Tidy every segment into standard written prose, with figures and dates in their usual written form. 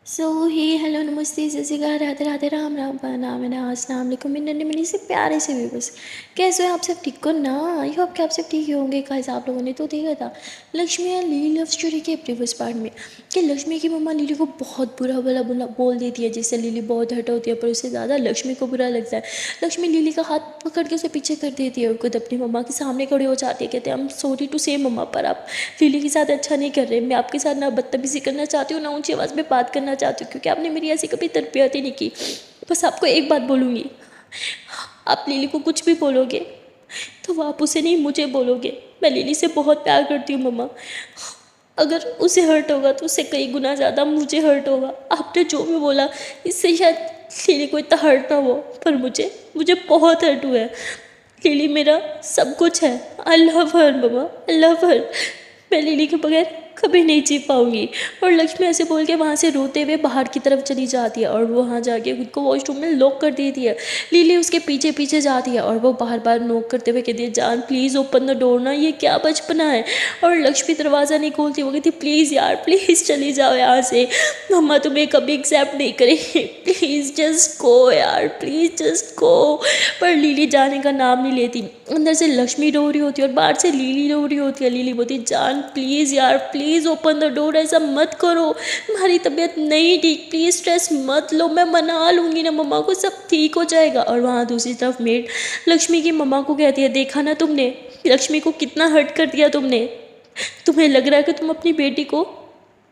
सो ही hello नमस्ते जय श्री कृष्ण राधे राधे राम राम नाम है ना अस्सलाम वालेकुम नन्हे मुन्ने से प्यारे से व्यूवर्स। कैसे हो आप सब? ठीक हो ना? आई होप कि आप सब ठीक ही होंगे। गाइस आप लोगों ने तो देखा था लक्ष्मी और लिली लव स्टोरी के प्रीवियस पार्ट में कि लक्ष्मी की मम्मा लिली को बहुत बुरा भला बुला बोल देती है, जिससे लिली बहुत हर्ट होती है, पर उससे ज़्यादा लक्ष्मी को बुरा लगता है। लक्ष्मी लिली का हाथ पकड़ के उसे पीछे कर देती है और खुद अपनी मम्मा के सामने खड़े हो जाती है। कहते हैं आई एम सॉरी टू से मम्मा, पर आप लिली के साथ अच्छा नहीं कर रहे। मैं आपके साथ ना बदतमीजी करना चाहती हूँ, ना ऊंची आवाज़ में बात करना चाहती हूँ, क्योंकि आपने मेरी ऐसी कभी तरबियत ही नहीं की। बस आपको एक बात बोलूँगी, आप लिली को कुछ भी बोलोगे तो वो आप उसे नहीं मुझे बोलोगे। मैं लिली से बहुत प्यार करती हूँ मम्मा। अगर उसे हर्ट होगा तो उससे कई गुना ज़्यादा मुझे हर्ट होगा। आपने जो भी बोला इससे शायद लिली को इतना हर्ट ना हो, पर मुझे मुझे बहुत हर्ट हुआ है। लिली मेरा सब कुछ है। I love her mamma, I love her. मैं लिली के बगैर कभी नहीं जी पाऊंगी। और लक्ष्मी ऐसे बोल के वहाँ से रोते हुए बाहर की तरफ चली जाती है और वो वहाँ जाके खुद को वॉशरूम में लॉक कर देती है। लिली उसके पीछे पीछे जाती है और वो बार बार नॉक करते हुए कहती है जान प्लीज़ ओपन द डोर ना, ये क्या बचपना है। और लक्ष्मी दरवाज़ा नहीं खोलती, वो कहती प्लीज़ यार प्लीज़ चली जाओ यहाँ से, मम्मा तुम्हें कभी एक्सेप्ट नहीं करेंगे, प्लीज़ जस्ट गो यार, प्लीज़ जस्ट गो। पर लिली जाने का नाम नहीं लेती। अंदर से लक्ष्मी रो रही होती है और बाहर से लिली रो रही होती है। लिली बोलती जान प्लीज़ यार प्लीज़ ओपन द डोर, ऐसा मत करो, तुम्हारी तबीयत नहीं ठीक, प्लीज़ स्ट्रेस मत लो, मैं मना लूँगी ना मम्मा को, सब ठीक हो जाएगा। और वहाँ दूसरी तरफ मेड लक्ष्मी की मम्मा को कहती है देखा ना तुमने लक्ष्मी को कितना हर्ट कर दिया तुमने। तुम्हें लग रहा है कि तुम अपनी बेटी को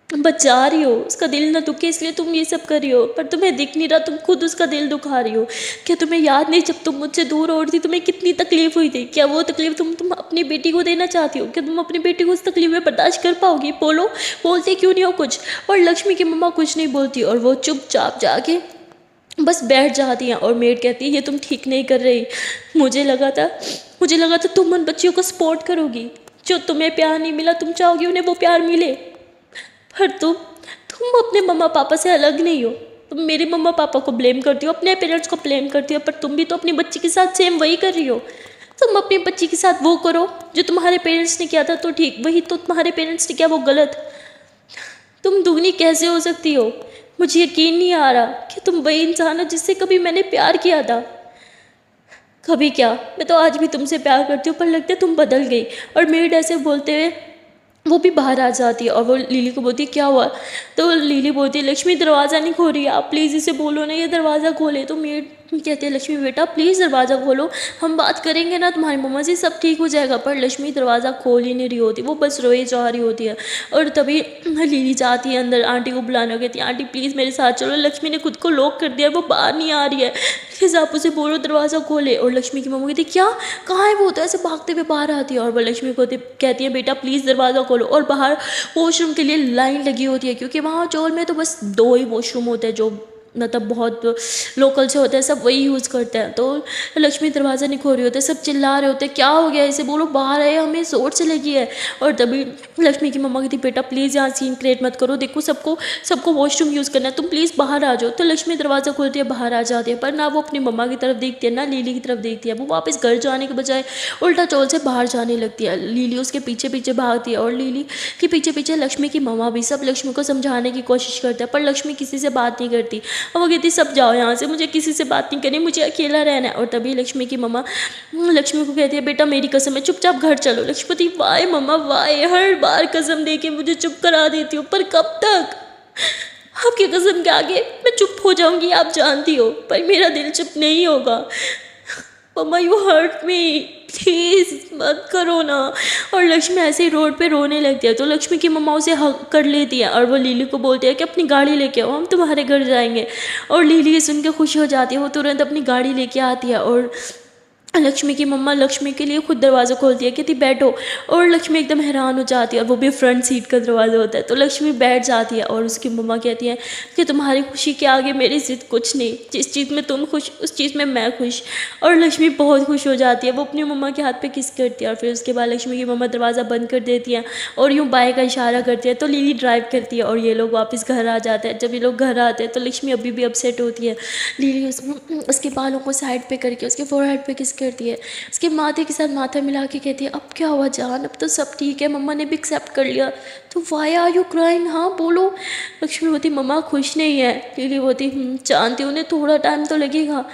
बचा रही हो, उसका दिल ना दुखे इसलिए तुम ये सब कर रही हो, पर तुम्हें दिख नहीं रहा, तुम खुद उसका दिल दुखा रही हो। क्या तुम्हें याद नहीं जब तुम मुझसे दूर हो रही थी तुम्हें कितनी तकलीफ हुई थी? क्या वो तकलीफ तुम अपनी बेटी को देना चाहती हो? क्या तुम अपनी बेटी को उस तकलीफ में बर्दाश्त कर पाओगी? बोलो, बोलते क्यों नहीं हो कुछ? और लक्ष्मी की मम्मा कुछ नहीं बोलती और वो चुपचाप जाके बस बैठ जाती हैं। और मेड कहती है ये तुम ठीक नहीं कर रही, मुझे लगा था तुम उन बच्चियों को सपोर्ट करोगी, जो तुम्हें प्यार नहीं मिला तुम चाहोगी उन्हें वो प्यार मिले। पर तुम अपने मम्मा पापा से अलग नहीं हो। तुम मेरे मम्मा पापा को ब्लेम करती हो, अपने पेरेंट्स को ब्लेम करती हो, पर तुम भी तो अपनी बच्ची के साथ सेम वही कर रही हो। तुम अपनी बच्ची के साथ वो करो जो तुम्हारे पेरेंट्स ने किया था तो ठीक, वही तो तुम्हारे पेरेंट्स ने किया वो गलत। तुम दुगनी कैसे हो सकती हो? मुझे यकीन नहीं आ रहा कि तुम वही इंसान हो जिससे कभी मैंने प्यार किया था। कभी क्या, मैं तो आज भी तुमसे प्यार करती हूँ, पर लगता है तुम बदल गई। और मेड ऐसे बोलते हुए वो भी बाहर आ जाती है और वो लिली को बोलती है क्या हुआ? तो लिली बोलती है लक्ष्मी दरवाज़ा नहीं खोल रही है, आप प्लीज़ इसे बोलो ना ये दरवाज़ा खोले। तो मेड कहते हैं लक्ष्मी बेटा प्लीज़ दरवाज़ा खोलो, हम बात करेंगे ना तुम्हारी मम्मा से, सब ठीक हो जाएगा। पर लक्ष्मी दरवाज़ा खोल ही नहीं रही होती, वो बस रोए जा रही होती है। और तभी लिली जाती है अंदर आंटी को बुलाने, कहती है आंटी प्लीज़ मेरे साथ चलो, लक्ष्मी ने खुद को लॉक कर दिया, वो बाहर नहीं आ रही है, प्लीज़ आप उसे बोलो दरवाज़ा खोले। और लक्ष्मी की मम्मा कहती है क्या, कहाँ है वो? तो ऐसे भागते हुए बाहर आती है और वो लक्ष्मी को कहती है बेटा प्लीज़ दरवाज़ा खोलो। और बाहर वॉशरूम के लिए लाइन लगी होती है, क्योंकि वहाँ चौल में तो बस 2 ही वॉशरूम होते हैं जो मतलब बहुत लोकल से होते हैं, सब वही यूज़ करते हैं। तो लक्ष्मी दरवाज़ा नहीं खोल रही होते, सब चिल्ला रहे होते हैं क्या हो गया इसे, बोलो बाहर आए, हमें चोट से लगी है। और तभी लक्ष्मी की मम्मा कहती बेटा प्लीज़ यहाँ सीन क्रिएट मत करो, देखो सबको सबको वॉशरूम यूज़ करना है, तुम प्लीज़ बाहर आ जाओ। तो लक्ष्मी दरवाज़ा खोलती है, बाहर आ जाती है, पर ना वो अपनी मम्मा की तरफ देखती है ना लिली की तरफ देखती है। वो वापस घर जाने के बजाय उल्टा चौल से बाहर जाने लगती है। लिली उसके पीछे पीछे भागती है और लिली के पीछे पीछे लक्ष्मी की मम्मा भी, सब लक्ष्मी को समझाने की कोशिश करते हैं, पर लक्ष्मी किसी से बात नहीं करती। और वो कहती सब जाओ यहाँ से, मुझे किसी से बात नहीं करनी, मुझे अकेला रहना है। और तभी लक्ष्मी की मम्मा लक्ष्मी को कहती है बेटा मेरी कसम है चुपचाप घर चलो। लक्ष्मीपति वाई मम्मा वाई, हर बार कसम दे के मुझे चुप करा देती हो, पर कब तक? आपकी कसम के आगे मैं चुप हो जाऊंगी आप जानती हो, पर मेरा दिल चुप नहीं होगा। मम्मा यू हर्ट मी, प्लीज़ मत करो ना। और लक्ष्मी ऐसे ही रोड पे रोने लगती है। तो लक्ष्मी की मम्मा उसे हक कर लेती है और वो लिली को बोलती है कि अपनी गाड़ी लेके आओ, हम तुम्हारे घर जाएंगे। और लिली ये सुन के खुश हो जाती है, वो तुरंत अपनी गाड़ी लेके आती है और लक्ष्मी की मम्मा लक्ष्मी के लिए खुद दरवाज़ा खोलती है, कहती बैठो। और लक्ष्मी एकदम हैरान हो जाती है, और वो भी फ्रंट सीट का दरवाज़ा होता है। तो लक्ष्मी बैठ जाती है और उसकी मम्मा कहती है कि तुम्हारी खुशी के आगे मेरी जिद कुछ नहीं, जिस चीज़ में तुम खुश उस चीज़ में मैं खुश। और लक्ष्मी बहुत खुश हो जाती है, वो अपनी मम्मा के हाथ पे किस करती है। और फिर उसके बाद लक्ष्मी की मम्मा दरवाज़ा बंद कर देती है और यूँ बाय का इशारा करती है। तो लिली ड्राइव करती है और ये लोग वापस घर आ जाते हैं। जब ये लोग घर आते हैं तो लक्ष्मी अभी भी अपसेट होती है। लिली उसके बालों को साइड पे करके उसके फोरहेड पे किस करती है, उसके माथे के साथ माथा मिला के कहती है अब क्या हुआ जान, अब तो सब ठीक है, मम्मा ने भी एक्सेप्ट कर लिया, तो वाई आर यू क्राइंग, हाँ बोलो। लक्ष्मी बोलती मम्मा खुश नहीं है। लिली बोलती जानती हूँ, उन्हें थोड़ा टाइम तो लगेगा,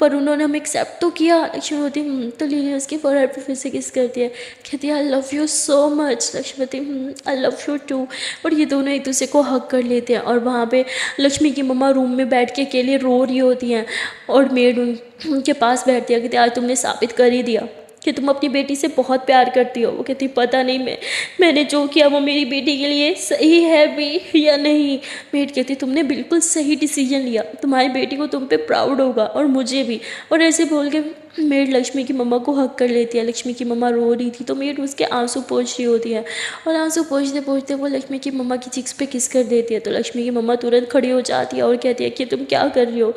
पर उन्होंने हमें एक्सेप्ट तो किया। लक्ष्मी बोलती तो लिली उसकी फोरहेड पे फिर से किस करती है, कहती है I love you so much. Lakshmi बोलती आई लव यू टू। और ये दोनों एक दूसरे को हग कर लेते हैं। और वहाँ पे लक्ष्मी की मम्मा रूम में बैठ के अकेले रो रही होती हैं और मेड उनके पास बैठती है, कहती आज तुमने साबित कर ही दिया कि तुम अपनी बेटी से बहुत प्यार करती हो। वो कहती पता नहीं मैंने जो किया वो मेरी बेटी के लिए सही है भी या नहीं। मेड कहती तुमने बिल्कुल सही डिसीजन लिया, तुम्हारी बेटी को तुम पे प्राउड होगा और मुझे भी। और ऐसे बोल के मेड लक्ष्मी की मम्मा को हक कर लेती है। लक्ष्मी की मम्मा रो रही थी तो मेड उसके आंसू पोंछ रही होती है और आंसू पोंछते पोंछते वो लक्ष्मी की मम्मा की चिक्स पे किस कर देती है। तो लक्ष्मी की मम्मा तुरंत खड़ी हो जाती है और कहती है कि तुम क्या कर रही हो।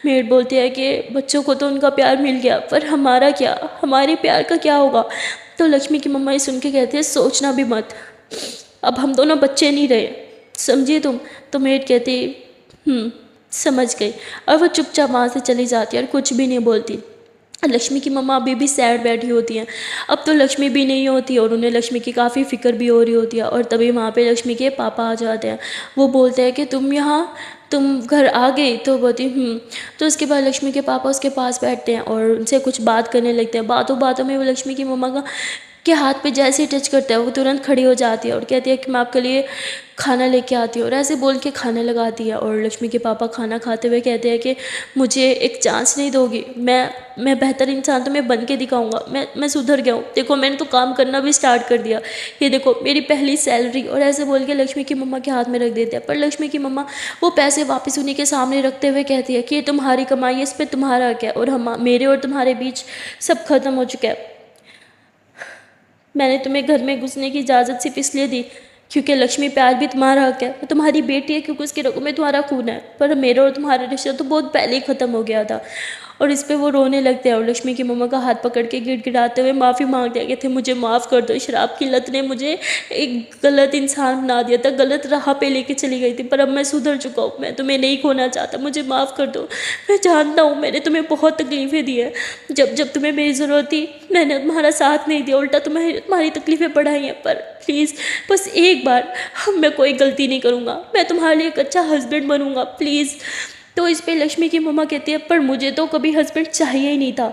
मेड बोलती है कि बच्चों को तो उनका प्यार मिल गया, पर हमारा क्या, हमारे प्यार का क्या होगा। तो लक्ष्मी की मम्मा ये सुन के कहती है सोचना भी मत, अब हम दोनों बच्चे नहीं रहे, समझिए तुम। तो मेड कहती समझ गई। और वो चुपचाप वहाँ से चली जाती है और कुछ भी नहीं बोलती। लक्ष्मी की मम्मा अभी भी सैड बैठी होती हैं। अब तो लक्ष्मी भी नहीं होती और उन्हें लक्ष्मी की काफ़ी फिक्र भी हो रही होती है। और तभी वहाँ पे लक्ष्मी के पापा आ जाते हैं। वो बोलते हैं कि तुम घर आ गई। तो बोलती तो उसके बाद लक्ष्मी के पापा उसके पास बैठते हैं और उनसे कुछ बात करने लगते हैं। बातों बातों में वो लक्ष्मी की मम्मा के हाथ पे जैसे ही टच करता है वो तुरंत खड़ी हो जाती है और कहती है कि मैं आपके लिए खाना लेके आती हूँ। और ऐसे बोल के खाना लगाती है। और लक्ष्मी के पापा खाना खाते हुए कहते हैं कि मुझे एक चांस नहीं दोगी, मैं बेहतर इंसान तो मैं बन के दिखाऊंगा, मैं सुधर गया हूँ, देखो मैंने तो काम करना भी स्टार्ट कर दिया, ये देखो मेरी पहली सैलरी। और ऐसे बोल के लक्ष्मी की मम्मा के हाथ में रख देते हैं। पर लक्ष्मी की मम्मा वो पैसे वापस उन्हीं के सामने रखते हुए कहती है कि ये तुम्हारी कमाई है, इस पर तुम्हारा क्या है, और मेरे और तुम्हारे बीच सब खत्म हो चुका है। मैंने तुम्हें घर में घुसने की इजाज़त सिर्फ इसलिए दी क्योंकि लक्ष्मी प्यार भी तुम्हारा हक है, वो तुम्हारी बेटी है क्योंकि उसके रगों में तुम्हारा खून है, पर मेरा और तुम्हारा रिश्ता तो बहुत पहले ही ख़त्म हो गया था। और इस पे वो रोने लगते हैं और लक्ष्मी की मम्मा का हाथ पकड़ के गिड़गिड़ाते हुए माफ़ी मांगते हैं, कहते मुझे माफ़ कर दो, शराब की लत ने मुझे एक गलत इंसान बना दिया था, गलत राह पे लेके चली गई थी, पर अब मैं सुधर चुका हूँ, मैं तुम्हें नहीं खोना चाहता, मुझे माफ़ कर दो। मैं जानता हूँ मैंने तुम्हें बहुत तकलीफ़ें दी है, जब जब तुम्हें मेरी ज़रूरत थी मैंने तुम्हारा साथ नहीं दिया, उल्टा तुम्हारी तकलीफ़ें बढ़ाई हैं, पर प्लीज़ बस एक बार मैं कोई गलती नहीं करूँगा, मैं तुम्हारे लिए एक अच्छा हस्बैंड बनूँगा, प्लीज़। तो इस पे लक्ष्मी की मम्मा कहती है पर मुझे तो कभी हस्बैंड चाहिए ही नहीं था।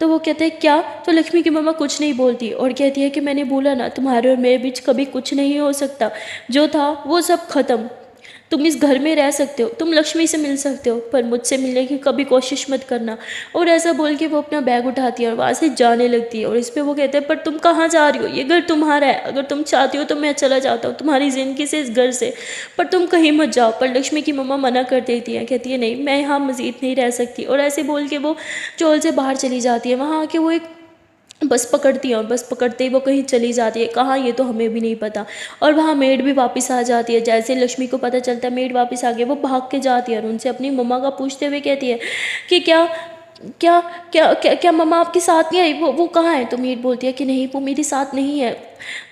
तो वो कहते हैं क्या। तो लक्ष्मी की मम्मा कुछ नहीं बोलती और कहती है कि मैंने बोला ना तुम्हारे और मेरे बीच कभी कुछ नहीं हो सकता, जो था वो सब ख़त्म। तुम इस घर में रह सकते हो, तुम लक्ष्मी से मिल सकते हो, पर मुझसे मिलने की कभी कोशिश मत करना। और ऐसा बोल के वो अपना बैग उठाती है और वहाँ से जाने लगती है। और इस पर वो कहते हैं पर तुम कहाँ जा रही हो, ये घर तुम्हारा है, अगर तुम चाहती हो तो मैं चला जाता हूँ तुम्हारी ज़िंदगी से, इस घर से, पर तुम कहीं मत जाओ। पर लक्ष्मी की मम्मा मना कर देती है, कहती है नहीं मैं यहाँ मज़ीद नहीं रह सकती। और ऐसे बोल के वो चोल से बाहर चली जाती है। वहाँ आके वो एक बस पकड़ती है और बस पकड़ते ही वो कहीं चली जाती है, कहाँ ये तो हमें भी नहीं पता। और वहाँ मेड भी वापस आ जाती है। जैसे लक्ष्मी को पता चलता है मेड वापस आ गई, वो भाग के जाती है और उनसे अपनी मम्मा का पूछते हुए कहती है कि क्या क्या क्या क्या क्या मम्मा आपके साथ नहीं आई, वो कहाँ है। तो मेड बोलती है कि नहीं वो मेरे साथ नहीं है।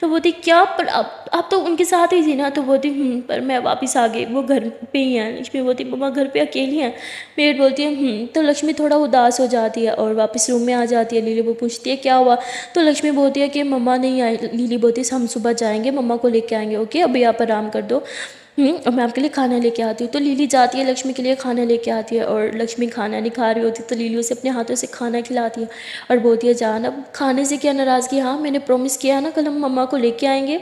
तो बोलती क्या, पर आप तो उनके साथ ही थी ना। तो बोलती पर मैं वापस आ गई, वो घर पे ही है। लक्ष्मी बोलती मम्मा घर पे अकेली हैं। मेड बोलती है तो लक्ष्मी थोड़ा उदास हो जाती है और वापस रूम में आ जाती है। लिली वो पूछती है क्या हुआ। तो लक्ष्मी बोलती है कि मम्मा नहीं आई। लिली बोलती है हम सुबह जाएंगे, मम्मा को लेके आएंगे, ओके अभी आप आराम कर दो, और मैं आपके लिए खाना लेके आती हूँ। तो लिली जाती है लक्ष्मी के लिए खाना लेके आती है और लक्ष्मी खाना नहीं खा रही होती तो लिली उसे अपने हाथों से खाना खिलाती है और बोलती है जान अब खाने से क्या नाराज़गी, हाँ मैंने प्रॉमिस किया है ना कल हम मम्मा को लेके आएंगे,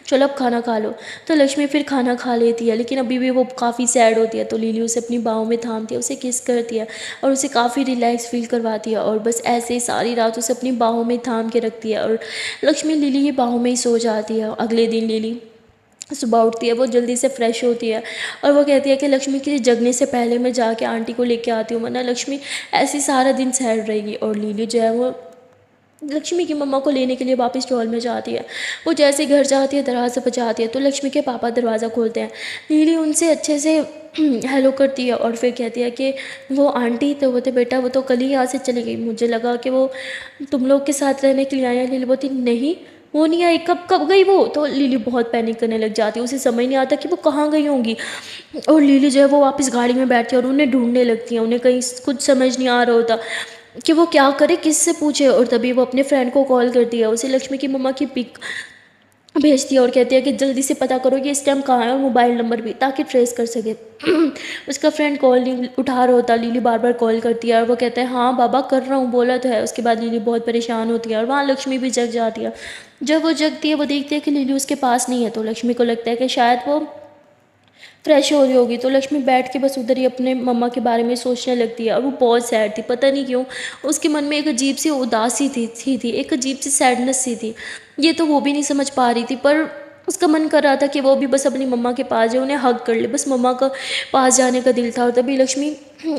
चलो अब खाना खा लो। तो लक्ष्मी फिर खाना खा लेती है, लेकिन अभी भी वो काफ़ी सैड होती है। तो लिली उसे अपनी बाहों में थामती है, उसे किस करती है और उसे काफ़ी रिलैक्स फील करवाती है और बस ऐसे ही सारी रात उसे अपनी बाहों में थाम के रखती है और लक्ष्मी लिली की बाहों में ही सो जाती है। अगले दिन लिली सुबह उठती है, वो जल्दी से फ्रेश होती है और वो कहती है कि लक्ष्मी के जगने से पहले मैं जाके आंटी को लेके आती हूँ, वरना लक्ष्मी ऐसे सारा दिन सैड रहेगी। और लिली जो है वो लक्ष्मी की मम्मा को लेने के लिए वापस स्टॉल में जाती है। वो जैसे घर जाती है दरवाज़ा बजाती है तो लक्ष्मी के पापा दरवाज़ा खोलते हैं। लिली उनसे अच्छे से हेलो करती है और फिर कहती है कि वो आंटी, तो बोलते बेटा वो तो कल ही यहाँ से चली गई, मुझे लगा कि वो तुम लोग के साथ रहने के लिए आई है। लिली बोलती नहीं वो नहीं आई, कब कब गई वो। तो लिली बहुत पैनिक करने लग जाती है, उसे समझ नहीं आता कि वो कहाँ गई होंगी। और लिली जो है वो वापस गाड़ी में बैठती है और उन्हें ढूंढने लगती है, उन्हें कहीं कुछ समझ नहीं आ रहा होता। कि वो क्या करे, किससे पूछे। और तभी वो अपने फ्रेंड को कॉल करती है, उसे लक्ष्मी की मम्मा की पिक भेजती है और कहती है कि जल्दी से पता करो कि इस टाइम कहाँ है और मोबाइल नंबर भी, ताकि ट्रेस कर सके। उसका फ्रेंड कॉल नहीं उठा रहा होता, लिली बार बार कॉल करती है और वो कहता है हाँ बाबा कर रहा हूँ, बोला तो है। उसके बाद लिली बहुत परेशान होती है और वहाँ लक्ष्मी भी जग जाती है। जब वो जगती है वो देखती है कि लिली उसके पास नहीं है, तो लक्ष्मी को लगता है कि शायद वो फ्रेश हो रही होगी। तो लक्ष्मी बैठ के बस उधर ही अपने मम्मा के बारे में सोचने लगती है और वो बहुत सैड थी, पता नहीं क्यों उसके मन में एक अजीब सी उदासी थी एक अजीब सी सैडनेस सी थी। ये तो वो भी नहीं समझ पा रही थी, पर उसका मन कर रहा था कि वो भी बस अपनी मम्मा के पास जाए, उन्हें हग कर ले, बस मम्मा का पास जाने का दिल था। और तभी लक्ष्मी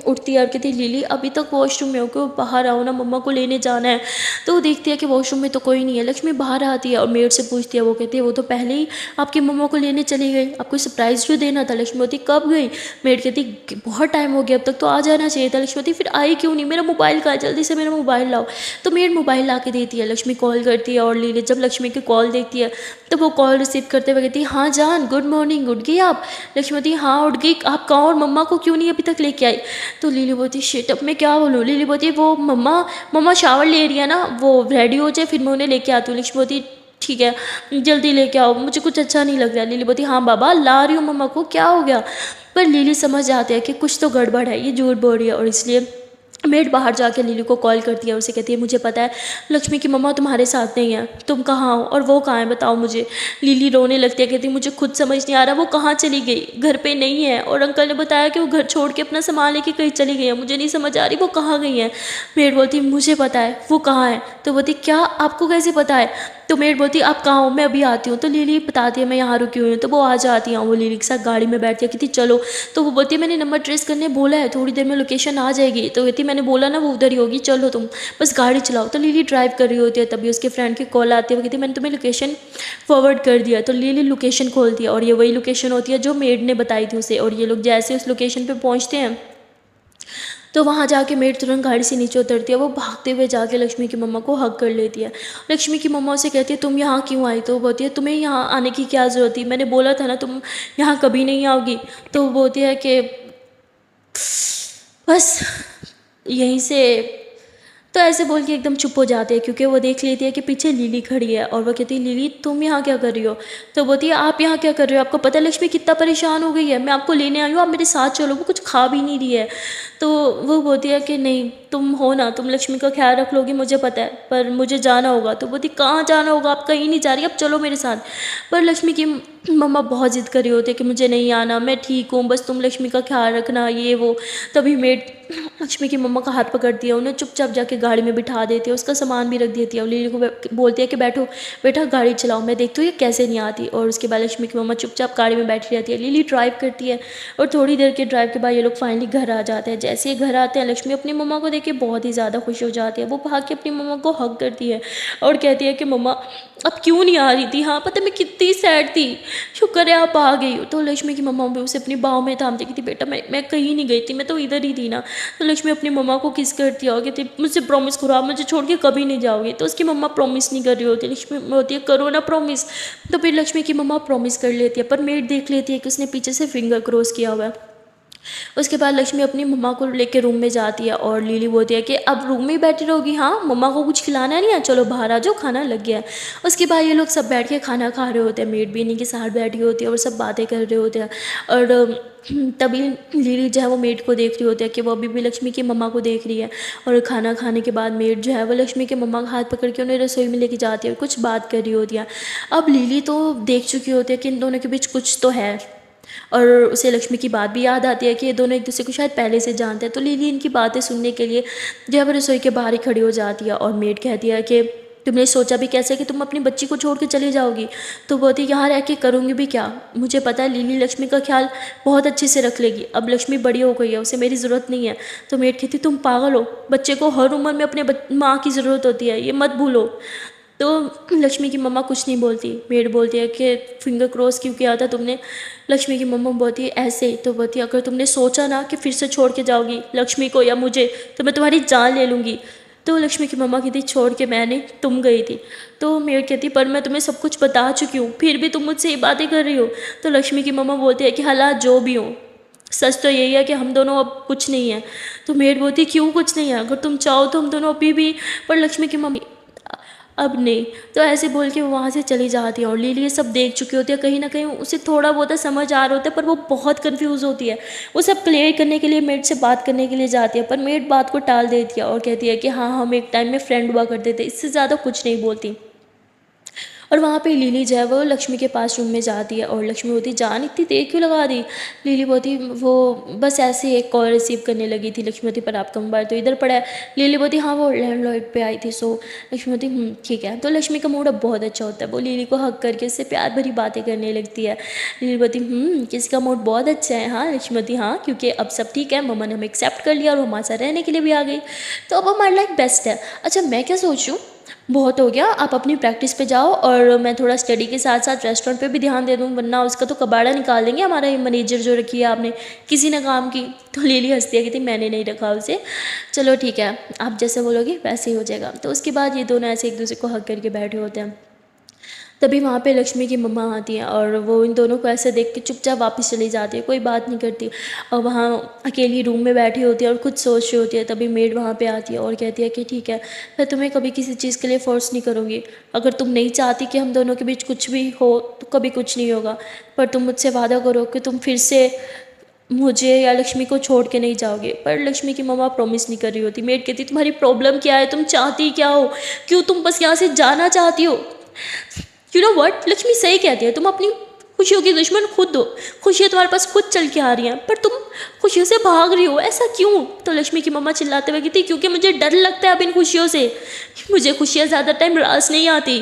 उठती है और कहती है लिली अभी तक वॉशरूम में हो, कि बाहर आओ ना, मम्मा को लेने जाना है। तो वो देखती है कि वॉशरूम में तो कोई नहीं है। लक्ष्मी बाहर आती है और मेड से पूछती है, वो कहती है वो तो पहले ही आपकी मम्मा को लेने चली गई, आपको सरप्राइज़ जो देना था। लक्ष्मी बोलती कब गई। मेड कहती बहुत टाइम हो गया, अब तक तो आ जाना चाहिए था। लक्ष्मी बोलती फिर आई क्यों नहीं, मेरा मोबाइल कहाँ है, जल्दी से मेरा मोबाइल लाओ। तो मेड मोबाइल ला के देती है, लक्ष्मी कॉल करती है और लीली जब लक्ष्मी की कॉल देखती है तो वो कॉल रिसीव करते हुए कहती है हाँ जान गुड मॉर्निंग, उठ गई आप। लक्ष्मी बोलती हाँ उठ गई, आप कहाँ और मम्मा को क्यों नहीं अभी तक लेके आई। तो लीली बोलती शिट अब मैं क्या बोलूँ। लीली बोलती वो मम्मा मम्मा शावर ले रही है ना, वो रेडी हो जाए फिर मैं उन्हें लेके आती हूँ। लक्ष्मी बोलती ठीक है जल्दी लेके आओ, मुझे कुछ अच्छा नहीं लग रहा है। लिली बोलती हाँ बाबा ला रही हूँ मम्मा को, क्या हो गया। पर लिली समझ जाती है कि कुछ तो गड़बड़ है, ये झूठ बोल रही है। और इसलिए मेड बाहर जाके लिली को कॉल करती है, उसे कहती है मुझे पता है लक्ष्मी की मम्मा तुम्हारे साथ नहीं है, तुम कहाँ हो और वो कहाँ है बताओ मुझे। लिली रोने लगती है, कहती है मुझे खुद समझ नहीं आ रहा वो कहाँ चली गई, घर पे नहीं है और अंकल ने बताया कि वो घर छोड़ के अपना सामान लेके कहीं चली गई है, मुझे नहीं समझ आ रही वो कहाँ गई है। मेड बोलती मुझे पता है वो कहाँ है। तो बोलती क्या आपको कैसे पता है। तो मेड बोलती आप कहाँ हो, मैं अभी आती हूँ। तो लिली बताती है मैं यहाँ रुकी हुई हूँ। तो वो आ जाती है, वो लिली के साथ गाड़ी में बैठती है, कहती चलो। तो वो बोलती है मैंने नंबर ट्रेस करने बोला है, थोड़ी देर में लोकेशन आ जाएगी। तो कहती मैंने बोला ना वो उधर ही होगी, चलो तुम बस गाड़ी चलाओ। तो लिली ड्राइव कर रही होती है, तभी उसके फ्रेंड की कॉल आती है, वो कहती है मैंने तुम्हें लोकेशन फॉरवर्ड कर दिया। तो लिली लोकेशन खोलती है और ये वही लोकेशन होती है जो मेड ने बताई थी उसे। और ये लोग जैसे उस लोकेशन पर पहुँचते हैं तो वहाँ जाके मेड तुरंत गाड़ी से नीचे उतरती है, वो भागते हुए जाके लक्ष्मी की मम्मा को हग कर लेती है। लक्ष्मी की मम्मा उसे कहती है तुम यहाँ क्यों आई। तो वो बोलती है तुम्हें यहाँ आने की क्या ज़रूरत थी, मैंने बोला था ना तुम यहाँ कभी नहीं आओगी। तो वो बोलती है कि बस यहीं से। तो ऐसे बोल के एकदम चुप हो जाते हैं, क्योंकि वो देख लेती है कि पीछे लिली खड़ी है और वो कहती है लिली तुम यहाँ क्या कर रही हो। तो बोलती है आप यहाँ क्या कर रहे हो, आपको पता है लक्ष्मी कितना परेशान हो गई है, मैं आपको लेने आई हूँ, आप मेरे साथ चलो, वो कुछ खा भी नहीं रही है। तो वो बोलती है कि नहीं तुम हो ना, तुम लक्ष्मी का ख्याल रख लोगी मुझे पता है, पर मुझे जाना होगा। तो बोलती कहाँ जाना होगा, आप कहीं नहीं जा रही, अब चलो मेरे साथ। पर लक्ष्मी की मम्मा बहुत ज़िद कर रही होती है कि मुझे नहीं आना, मैं ठीक हूँ, बस तुम लक्ष्मी का ख्याल रखना ये वो। तभी मेड लक्ष्मी की मम्मा का हाथ पकड़ती है, उन्हें चुपचाप जाके गाड़ी में बिठा देती है, उसका सामान भी रख देती है और लिली को बोलती है कि बैठो बेटा गाड़ी चलाओ, मैं देखती हूँ ये कैसे नहीं आती। और उसके बाद लक्ष्मी की मम्मा चुपचाप गाड़ी में बैठी रहती है, लिली ड्राइव करती है। और थोड़ी देर के ड्राइव के बाद ये लोग फाइनली घर आ जाते हैं। जैसे ही घर आते हैं लक्ष्मी अपनी मम्मा को देख के बहुत ही ज़्यादा खुश हो जाती है, वो भाग के अपनी मम्मा को हग करती है और कहती है कि मम्मा अब क्यों नहीं आ रही थी, हाँ पता मैं कितनी सैड थी, शुक्र है आप आ गई हो। तो लक्ष्मी की मम्मा भी उसे अपनी बाहों में थामती थी, बेटा मैं कहीं नहीं गई थी, मैं तो इधर ही थी ना। तो लक्ष्मी अपनी मम्मा को किस करती है और कहती मुझसे प्रॉमिस करो आप मुझे छोड़ के कभी नहीं जाओगी। तो उसकी मम्मा प्रॉमिस नहीं कर रही होती, लक्ष्मी होती है करो ना प्रॉमिस। तो फिर लक्ष्मी की मम्मा प्रॉमिस कर लेती है, पर मेड देख लेती है कि उसने पीछे से फिंगर क्रॉस किया हुआ है। उसके बाद लक्ष्मी अपनी मम्मा को लेके रूम में जाती है और लिली बोलती है कि अब रूम में ही बैठी रहोगी, हाँ मम्मा को कुछ खिलाना नहीं है, चलो बाहर आ जाओ खाना लग गया है। उसके बाद ये लोग सब बैठ के खाना खा रहे होते हैं, मेड भी इन्हीं के साथ बैठी होती है और सब बातें कर रहे होते हैं। और तभी लिली जो है वो मेड को देख रही होती है कि वो अभी भी लक्ष्मी की मम्मा को देख रही है। और खाना खाने के बाद मेड जो है वो लक्ष्मी के मम्मा का हाथ पकड़ के उन्हें रसोई में लेके जाती है और कुछ बात कर रही होती है। अब लिली तो देख चुकी होती है कि इन दोनों के बीच कुछ तो है और उसे लक्ष्मी की बात भी याद आती है कि ये दोनों एक दूसरे को शायद पहले से जानते हैं। तो लिली इनकी बातें सुनने के लिए जो है वो रसोई के बाहर ही खड़ी हो जाती है और मेड कहती है कि तुमने सोचा भी कैसे कि तुम अपनी बच्ची को छोड़ के चली जाओगी। तो बोलती यहाँ रह के करूँगी भी क्या, मुझे पता है लिली लक्ष्मी का ख्याल बहुत अच्छे से रख लेगी, अब लक्ष्मी बड़ी हो गई है उसे मेरी ज़रूरत नहीं है। तो मेड कहती तुम पागल हो, बच्चे को हर उम्र में अपने माँ की ज़रूरत होती है, ये मत भूलो। तो लक्ष्मी की मम्मा कुछ नहीं बोलती, मेड बोलती है कि फिंगर क्रॉस क्यों किया था तुमने। लक्ष्मी की मम्मा बोलती है ऐसे ही। तो बोलती है अगर तुमने सोचा ना कि फिर से छोड़ के जाओगी लक्ष्मी को या मुझे तो मैं तुम्हारी जान ले लूँगी। तो लक्ष्मी की मम्मा कहती छोड़ के मैंने तुम गई थी। तो मेड कहती पर मैं तुम्हें सब कुछ बता चुकी हूँ फिर भी तुम मुझसे ये बातें कर रही हो। तो लक्ष्मी की मम्मा बोलती है कि हालात जो भी हो सच तो यही है कि हम दोनों अब कुछ नहीं है। तो मेड बोलती क्यों कुछ नहीं है, अगर तुम चाहो तो हम दोनों अभी भी। पर लक्ष्मी की मम्मी अब नहीं। तो ऐसे बोल के वो वहाँ से चली जाती है और लिली ये सब देख चुकी होती है। कहीं ना कहीं उसे थोड़ा बहुत समझ आ रहा होता है, पर वो बहुत कंफ्यूज होती है। वो सब क्लियर करने के लिए मेड से बात करने के लिए जाती है, पर मेड बात को टाल देती है और कहती है कि हाँ हम एक टाइम में फ्रेंड हुआ करते थे, इससे ज़्यादा कुछ नहीं बोलती। और वहाँ पे लिली जो है वो लक्ष्मी के पास रूम में जाती है और लक्ष्मी बोलती जान इतनी देर क्यों लगा दी। लिली बोलती वो बस ऐसे ही एक कॉल रिसीव करने लगी थी। लक्ष्मी बोलती पर आपका मोबाइल तो इधर पड़ा है। लिली बोलती हाँ वो लैंडलॉइड पे आई थी। सो लक्ष्मी बोलती ठीक है। तो लक्ष्मी का मूड अब बहुत अच्छा होता है, वो लिली को हक करके उससे प्यार भरी बातें करने लगती है। लिली बोलती किसका मूड बहुत अच्छा है। हाँ लक्ष्मी बोलती हाँ क्योंकि अब सब ठीक है, मम्मा ने हमें एक्सेप्ट कर लिया और वो हमारे साथ रहने के लिए भी आ गई, तो अब हमारी लाइफ बेस्ट है। अच्छा मैं क्या सोच रही हूँ, बहुत हो गया, आप अपनी प्रैक्टिस पे जाओ और मैं थोड़ा स्टडी के साथ साथ रेस्टोरेंट पे भी ध्यान दे दूँ, वरना उसका तो कबाड़ा निकाल देंगे हमारा ये मैनेजर जो रखी है आपने किसी ने काम की। तो लिली हंसती है, कहती मैंने नहीं रखा उसे, चलो ठीक है आप जैसे बोलोगे वैसे ही हो जाएगा। तो उसके बाद ये दोनों ऐसे एक दूसरे को हक करके बैठे होते हैं। तभी वहाँ पे लक्ष्मी की मम्मा आती हैं और वो इन दोनों को ऐसे देख के चुपचाप वापस चली जाती है, कोई बात नहीं करती और वहाँ अकेली रूम में बैठी होती है और कुछ सोच रही होती है। तभी मेड वहाँ पे आती है और कहती है कि ठीक है मैं तुम्हें कभी किसी चीज़ के लिए फ़ोर्स नहीं करूँगी, अगर तुम नहीं चाहती कि हम दोनों के बीच कुछ भी हो तो कभी कुछ नहीं होगा, पर तुम मुझसे वादा करो कि तुम फिर से मुझे या लक्ष्मी को छोड़ के नहीं जाओगे। पर लक्ष्मी की मम्मा प्रॉमिस नहीं कर रही होती। मेड कहती तुम्हारी प्रॉब्लम क्या है, तुम चाहती क्या हो, क्यों तुम बस यहाँ से जाना चाहती हो। यू नो व्हाट, लक्ष्मी सही कहती है, तुम अपनी खुशियों की दुश्मन खुद हो। खुशियाँ तुम्हारे पास खुद चल के आ रही हैं पर तुम खुशियों से भाग रही हो, ऐसा क्यों। तो लक्ष्मी की मम्मा चिल्लाते हुए कहती क्योंकि मुझे डर लगता है अब इन खुशियों से, मुझे खुशियाँ ज़्यादा टाइम रास नहीं आती।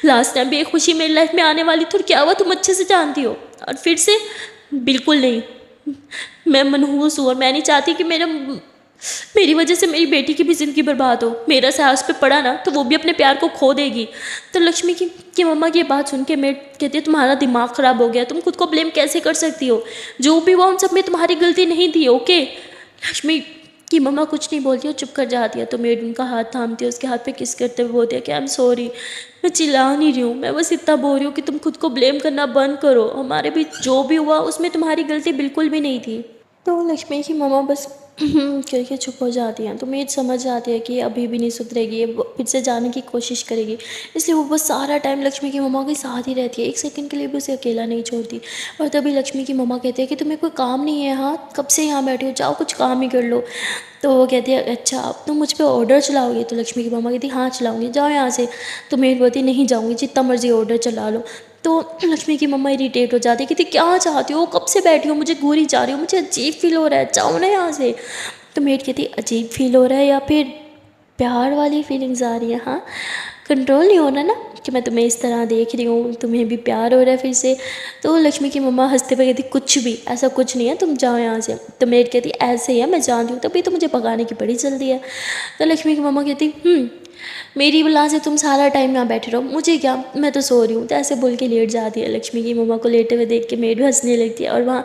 लास्ट टाइम भी एक खुशी मेरी लाइफ में आने वाली थी और क्या हुआ तुम अच्छे से जानती हो, और फिर से बिल्कुल नहीं। मैं मनहूस हूँ और मैं नहीं चाहती कि मेरी वजह से मेरी बेटी की भी ज़िंदगी बर्बाद हो। मेरा साहस पे पड़ा ना तो वो भी अपने प्यार को खो देगी। तो लक्ष्मी की मम्मा की ये बात सुन के मैं कहती है तुम्हारा दिमाग ख़राब हो गया, तुम खुद को ब्लेम कैसे कर सकती हो, जो भी हुआ उन सब में तुम्हारी गलती नहीं थी। ओके लक्ष्मी की मम्मा कुछ नहीं बोलती और चुप कर जाती है। तो मेड उनका हाथ थामती है, उसके हाथ पे किस करते हुए बोलती है कि आई एम सॉरी, मैं चिल्ला नहीं रही हूँ, मैं बस इतना बोल रही हूँ कि तुम खुद को ब्लेम करना बंद करो, हमारे बीच जो भी हुआ उसमें तुम्हारी गलती बिल्कुल भी नहीं थी। तो लक्ष्मी की मम्मा बस करके चुप हो जाती हैं। तो मेड समझ जाती है कि ये अभी भी नहीं सुधरेगी, ये फिर से जाने की कोशिश करेगी, इसलिए वो बस सारा टाइम लक्ष्मी की मम्मा के साथ ही रहती है, एक सेकंड के लिए भी उसे अकेला नहीं छोड़ती। और तभी लक्ष्मी की मम्मा कहती है कि तुम्हें कोई काम नहीं है, हाँ कब से यहाँ बैठी हो, जाओ कुछ काम ही कर लो। तो वो कहती है अच्छा अब तुम मुझ पर ऑर्डर चलाओगी। तो लक्ष्मी की मम्मा कहती हाँ चलाऊँगी, जाओ यहाँ से। तो मेड बोलती नहीं जाऊँगी, जितना मर्जी ऑर्डर चला लो। तो लक्ष्मी की मम्मा इरिटेट हो जाती है, कहती क्या चाहती हो, कब से बैठी हो, मुझे घूरी जा रही हो, मुझे अजीब फील हो रहा है, जाओ ना यहाँ से। तो मेड कहती अजीब फील हो रहा है या फिर प्यार वाली फीलिंग्स आ रही है, हाँ कंट्रोल नहीं होना ना कि मैं तुम्हें इस तरह देख रही हूँ, तुम्हें भी प्यार हो रहा है फिर से। तो लक्ष्मी की मम्मा हंसते हुए कहती कुछ भी ऐसा कुछ नहीं है, तुम जाओ यहाँ से। तो मेड कहती ऐसे ही है, मैं जानती हूँ, तभी तो मुझे भगाने की बड़ी जल्दी है। तो लक्ष्मी की मम्मा कहती मेरी वजह से तुम सारा टाइम यहाँ बैठे रहो, मुझे क्या, मैं तो सो रही हूँ। तो ऐसे बोल के लेट जाती है। लक्ष्मी की मम्मा को लेटे हुए देख के मेड भी हंसने लगती है और वहाँ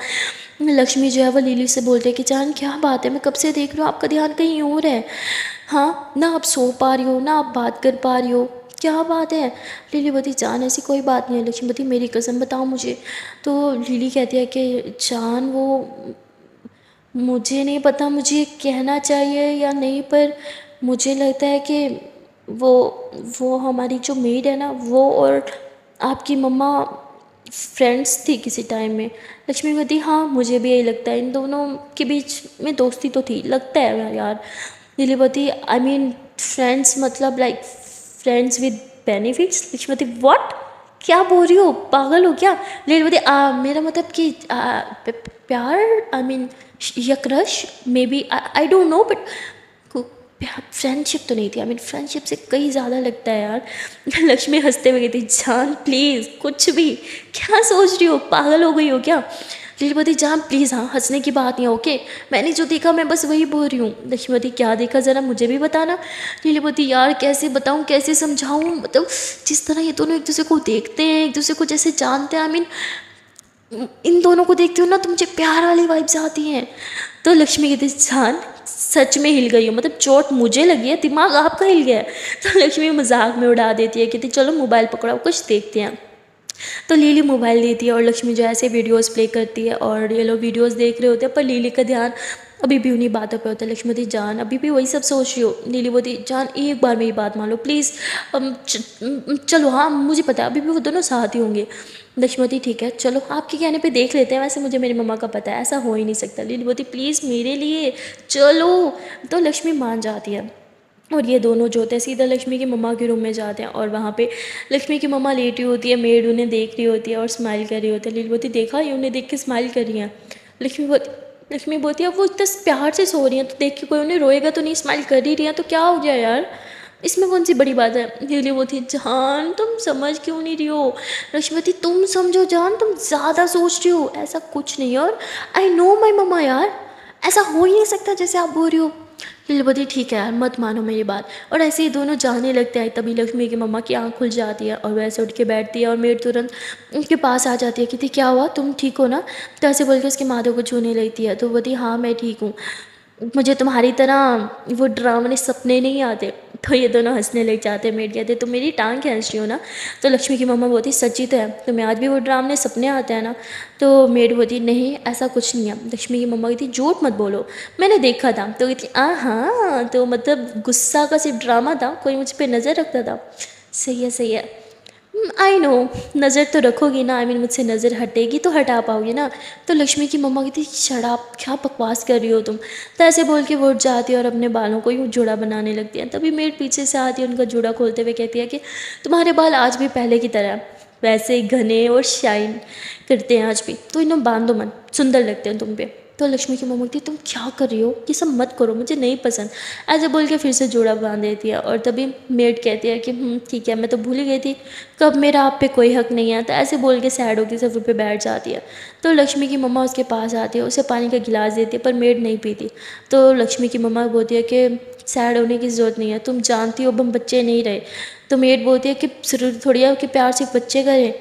लक्ष्मी जो है वो लिली से बोलती है कि जान क्या बात है, मैं कब से देख रही हूँ आपका ध्यान कहीं और है, हाँ ना आप सो पा रही हो ना आप बात कर पा रही हो, क्या बात है। लिली बोलती जान ऐसी कोई बात नहीं है। लक्ष्मी बोलती मेरी कसम बताओ मुझे। तो लिली कहती है कि जान वो मुझे नहीं पता मुझे कहना चाहिए या नहीं, पर मुझे लगता है कि वो वो हमारी जो मेड है ना वो और आपकी मम्मा फ्रेंड्स थी किसी टाइम में। लक्ष्मी कहती हाँ मुझे भी यही लगता है, इन दोनों के बीच में दोस्ती तो थी लगता है यार। लिली बोलती आई मीन फ्रेंड्स मतलब like friends with benefits. Lakshmi बोलती व्हाट, क्या बोल रही हो, पागल हो क्या। लिली बोलती मेरा मतलब कि प्यार आई मीन या crush maybe I don't know, but friendship तो नहीं थी, आई मीन फ्रेंडशिप से कहीं ज़्यादा लगता है यार। लक्ष्मी हंसते हुए कहती जान प्लीज़ कुछ भी, क्या सोच रही हो, पागल हो गई हो क्या। लिली बोलती जान प्लीज़ हाँ हंसने की बात नहीं है ओके, मैंने जो देखा मैं बस वही बोल रही हूँ। लक्ष्मी बोलती क्या देखा ज़रा मुझे भी बताना। लिली बोलती यार कैसे बताऊँ कैसे समझाऊँ, मतलब जिस तरह ये दोनों एक दूसरे को देखते हैं एक दूसरे को जैसे जानते हैं, आई मीन इन दोनों को देखती हूँ ना तो मुझे प्यार वाली वाइब्स आती हैं। तो लक्ष्मी कहती जान सच में हिल गई हो, मतलब चोट मुझे लगी है दिमाग आपका हिल गया है। तो लक्ष्मी मजाक में उड़ा देती है, कहती चलो मोबाइल पकड़ाओ कुछ देखते हैं। तो लिली मोबाइल देती है और लक्ष्मी जो है ऐसे वीडियोस प्ले करती है और ये लोग वीडियोस देख रहे होते हैं, पर लिली का ध्यान अभी भी उन्हीं बातों पे होता है। लक्ष्मी बोलती जान अभी भी वही सब सोच रही हो। लिली बोलती जान एक बार मेरी बात मान लो प्लीज़, चलो हाँ मुझे पता है अभी भी वो दोनों साथ ही होंगे। लक्ष्मी बोलती ठीक है चलो आपके कहने पे देख लेते हैं, वैसे मुझे मेरी मम्मा का पता है ऐसा हो ही नहीं सकता। लिली बोलती प्लीज़ मेरे लिए चलो। तो लक्ष्मी मान जाती है और ये दोनों जो होते हैं सीधा लक्ष्मी की मम्मा के रूम में जाते हैं और वहाँ पे लक्ष्मी की मम्मा लेटी होती है, मेड उन्हें देख रही होती है और स्माइल कर रही होती है। लिली बोलती देखा ये उन्हें देख के स्माइल कर रही हैं। लक्ष्मी बोलती है वो इतना प्यार से सो रही हैं तो देख के कोई उन्हें रोएगा तो नहीं, स्माइल कर ही रही हैं तो क्या हो गया यार, इसमें कौन सी बड़ी बात है। लिली बोलती जान तुम समझ क्यों नहीं रही हो। लक्ष्मी बोलती तुम समझो जान, तुम ज़्यादा सोच रही हो, ऐसा कुछ नहीं है और आई नो माई मम्मा यार, ऐसा हो ही नहीं सकता जैसे आप बोल रही हो। लिली बोलती ठीक है यार मत मानो मेरी बात। और ऐसे ही दोनों जाने लगते हैं, तभी लक्ष्मी की मम्मा की आँख खुल जाती है और वैसे उठ के बैठती है और मेड तुरंत उनके पास आ जाती है कि क्या हुआ तुम ठीक हो ना। तो ऐसे बोल के उसके माथों को छूने लगती है तो वो बोलती हाँ मैं ठीक हूँ, मुझे तुम्हारी तरह वो डरावने सपने नहीं आते। तो ये दोनों हंसने लग जाते हैं। मेड कहते तुम मेरी टांग खींच रही हो ना। तो लक्ष्मी की मम्मा बोलती सच्ची तो है, तुम्हें आज भी वो डरावने सपने आते हैं ना। तो मेड बोलती नहीं ऐसा कुछ नहीं है। लक्ष्मी की मम्मा कहती झूठ मत बोलो मैंने देखा था। तो कहती हाँ तो मतलब गुस्सा का सिर्फ ड्रामा था, कोई मुझ पर नज़र रखता था। सही है सही है, आई नो नज़र तो रखोगी ना, आई मीन मुझसे नज़र हटेगी तो हटा पाओगी ना। तो लक्ष्मी की मम्मा कहती शराब क्या बकवास कर रही हो तुम। तो ऐसे बोल के वो उठ जाती है और अपने बालों को यूँ जुड़ा बनाने लगती है। तभी मेरे पीछे से आती है, उनका जुड़ा खोलते हुए कहती है कि तुम्हारे बाल आज भी पहले की तरह वैसे ही घने और शाइन करते हैं आज भी, तो इन्हें बांधो मन, सुंदर लगते हैं तुम पे। तो लक्ष्मी की मम्मा कहती तुम क्या कर रही हो, ये सब मत करो मुझे नहीं पसंद। ऐसे बोल के फिर से जोड़ा बांध देती है और तभी मेड कहती है कि ठीक है मैं तो भूल ही गई थी, कब मेरा आप पे कोई हक नहीं है। तो ऐसे बोल के सैड होकर सोफे पे बैठ जाती है। तो लक्ष्मी की मम्मा उसके पास आती है, उसे पानी का गिलास देती है पर मेड नहीं पीती। तो लक्ष्मी की मम्मा बोलती है कि सैड होने की ज़रूरत नहीं है, तुम जानती हो अब हम बच्चे नहीं रहे। तो मेड बोलती है कि ज़रूरी थोड़ी है कि प्यार सिर्फ बच्चे करें,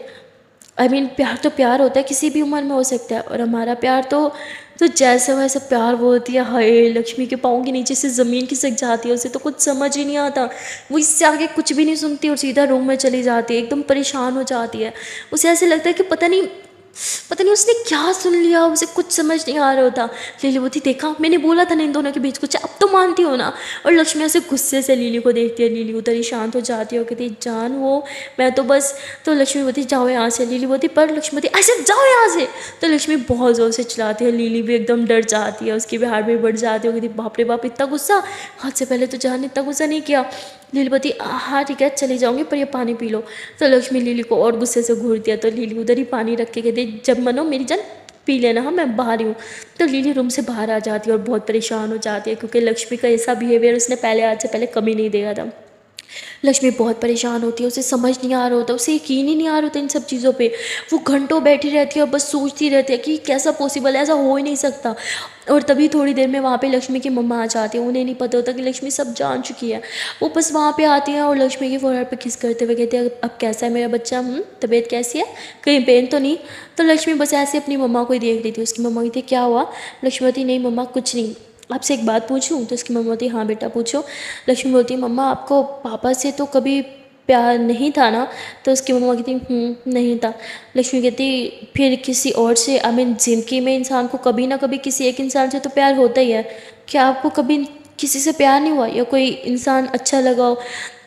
आई मीन प्यार तो प्यार होता है किसी भी उम्र में हो सकता है और हमारा प्यार तो जैसे वैसे प्यार बोलती है। हाय लक्ष्मी के पाँव के नीचे से ज़मीन खिसक जाती है, उसे तो कुछ समझ ही नहीं आता, वो इससे आगे कुछ भी नहीं सुनती और सीधा रूम में चली जाती है, एकदम परेशान हो जाती है। उसे ऐसे लगता है कि पता नहीं उसने क्या सुन लिया, उसे कुछ समझ नहीं आ रहा होता। लिली बोलती देखा मैंने बोला था ना इन दोनों के बीच कुछ, अब तो मानती हो ना। और लक्ष्मी ऐसे गुस्से से लिली को देखती है, लिली उधर ही शांत हो जाती है और कहती जान वो मैं तो बस। तो लक्ष्मी बोलती जाओ यहाँ से। लिली बोलती पर लक्ष्मी बोलती ऐसे जाओ यहाँ से। तो लक्ष्मी बहुत ज़ोर से चिल्लाती है, लिली भी एकदम डर जाती है, उसकी भी हार्ट भी बढ़ जाती है, कहती बाप रे बाप इतना गुस्सा, हाथ से पहले तो जान इतना गुस्सा नहीं किया। लिली बोलती हाँ ठीक है चली जाऊँगी पर ये पानी पी लो। तो लक्ष्मी लिली को और गुस्से से घूरती है, तो लिली उधर ही पानी रख के कहती जब मनो मेरी जान पी लेना, हाँ मैं बाहर ही हूँ। तो लिली रूम से बाहर आ जाती है और बहुत परेशान हो जाती है क्योंकि लक्ष्मी का ऐसा बिहेवियर उसने पहले आज से पहले कभी नहीं देखा था। लक्ष्मी बहुत परेशान होती है, उसे समझ नहीं आ रहा होता, उसे यकीन ही नहीं आ रहा होता इन सब चीज़ों पे। वो घंटों बैठी रहती है और बस सोचती रहती है कि कैसा पॉसिबल है, ऐसा हो ही नहीं सकता। और तभी थोड़ी देर में वहाँ पे लक्ष्मी की मम्मा आ जाती है, उन्हें नहीं पता होता कि लक्ष्मी सब जान चुकी है। वो बस वहाँ पे आती हैं और लक्ष्मी की फोरहेड पे किस करते हुए कहते हैं अब कैसा है मेरा बच्चा, तबीयत कैसी है, कहीं पेन तो नहीं। तो लक्ष्मी बस ऐसे अपनी मम्मा को ही देख रही थी। उसकी मम्मा कहती क्या हुआ। लक्ष्मी बोलती नहीं मम्मा कुछ नहीं, आपसे एक बात पूछूं। तो उसकी मम्मा बोलती हाँ बेटा पूछो। लक्ष्मी बोलती मम्मा आपको पापा से तो कभी प्यार नहीं था ना। तो उसकी मम्मा कहती नहीं था। लक्ष्मी कहती फिर किसी और से, आई मीन जिंदगी में इंसान को कभी ना कभी किसी एक इंसान से तो प्यार होता ही है, क्या आपको कभी किसी से प्यार नहीं हुआ या कोई इंसान अच्छा लगा हो।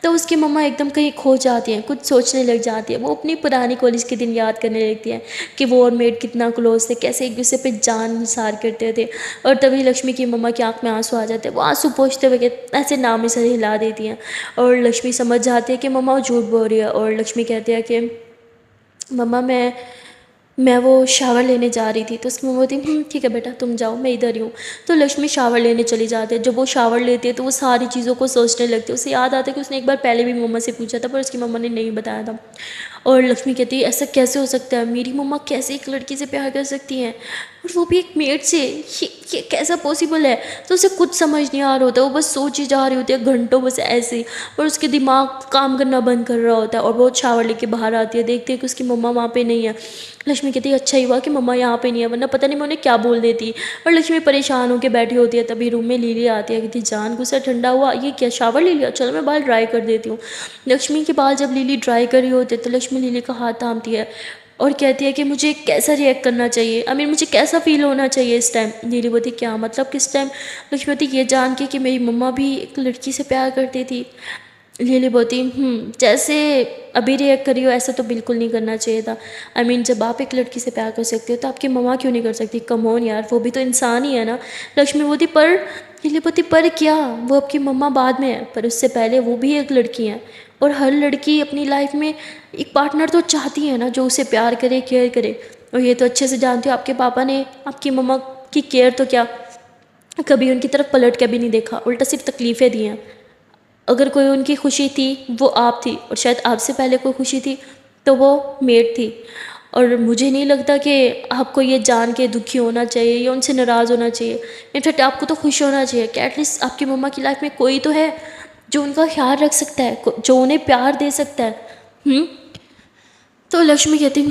तो उसकी मम्मा एकदम कहीं खो जाती हैं, कुछ सोचने लग जाती है। वो अपनी पुरानी कॉलेज के दिन याद करने लगती है कि वो और मेड कितना क्लोज थे, कैसे एक दूसरे पे जान निसार करते थे। और तभी लक्ष्मी की मम्मा की आंख में आंसू आ जाते हैं, वो आंसू पोंछते हुए ऐसे नाम से हिला देती हैं। और लक्ष्मी समझ जाती है कि मम्मा वो झूठ बोल रही है। और लक्ष्मी कहती है कि मम्मा मैं वो शावर लेने जा रही थी। तो उसकी मम्मा बोलती ठीक है बेटा तुम जाओ मैं इधर ही हूँ। तो लक्ष्मी शावर लेने चली जाती है। जब वो शावर लेती है तो वो सारी चीज़ों को सोचने लगती है। उसे याद आता है कि उसने एक बार पहले भी मम्मा से पूछा था पर उसकी मम्मा ने नहीं बताया था। और लक्ष्मी कहती है ऐसा कैसे हो सकता है, मेरी मम्मा कैसे एक लड़की से प्यार कर सकती हैं। और वो भी एक मेड से। ये कैसा पॉसिबल है? तो उसे कुछ समझ नहीं आ रहा होता, वो बस सोची जा रही होती है घंटों बस ऐसे ही, और उसके दिमाग काम करना बंद कर रहा होता है। और बहुत शावर लेके बाहर आती है, देखती है कि उसकी मम्मा वहाँ पे नहीं है। लक्ष्मी कहती है अच्छा ही हुआ कि मम्मा यहाँ पे नहीं है, वरना पता नहीं मैं उन्हें क्या बोल देती। और लक्ष्मी परेशान होकर बैठी होती है, तभी रूम में लीली आती है, कहती जान गुस्सा ठंडा हुआ, ये क्या शावर ले लिया, चलो मैं बाल ड्राई कर देती हूँ। लक्ष्मी के बाल जब लीली ड्राई कर रही होती है तो लक्ष्मी लीली का हाथ थामती है और कहती है कि मुझे कैसा रिएक्ट करना चाहिए, आई मीन मुझे कैसा फील होना चाहिए इस टाइम। लीली बोलती क्या मतलब किस टाइम? लक्ष्मी बोलती ये जान के कि मेरी मम्मा भी एक लड़की से प्यार करती थी। लीली बोलती जैसे अभी रिएक्ट करी हो ऐसा तो बिल्कुल नहीं करना चाहिए था। आई मीन जब आप एक लड़की से प्यार कर सकते हो तो आपकी मम्मा क्यों नहीं कर सकती? कम ऑन यार, वो भी तो इंसान ही है ना। लक्ष्मी बोलती पर, लीली बोलती पर क्या, वो आपकी मम्मा बाद में है, पर उससे पहले वो भी एक लड़की है। और हर लड़की अपनी लाइफ में एक पार्टनर तो चाहती है ना जो उसे प्यार करे, केयर करे। और ये तो अच्छे से जानते हो आपके पापा ने आपकी मम्मा की केयर तो क्या कभी उनकी तरफ पलट के भी नहीं देखा, उल्टा सिर्फ तकलीफ़ें दी हैं। अगर कोई उनकी खुशी थी वो आप थी, और शायद आपसे पहले कोई खुशी थी तो वो मेड थी। और मुझे नहीं लगता कि आपको ये जान के दुखी होना चाहिए या उनसे नाराज़ होना चाहिए। इनफैक्ट आपको तो खुश होना चाहिए कि एटलीस्ट आपकी मम्मा की लाइफ में कोई तो है जो उनका ख्याल रख सकता है, जो उन्हें प्यार दे सकता है। तो लक्ष्मी कहती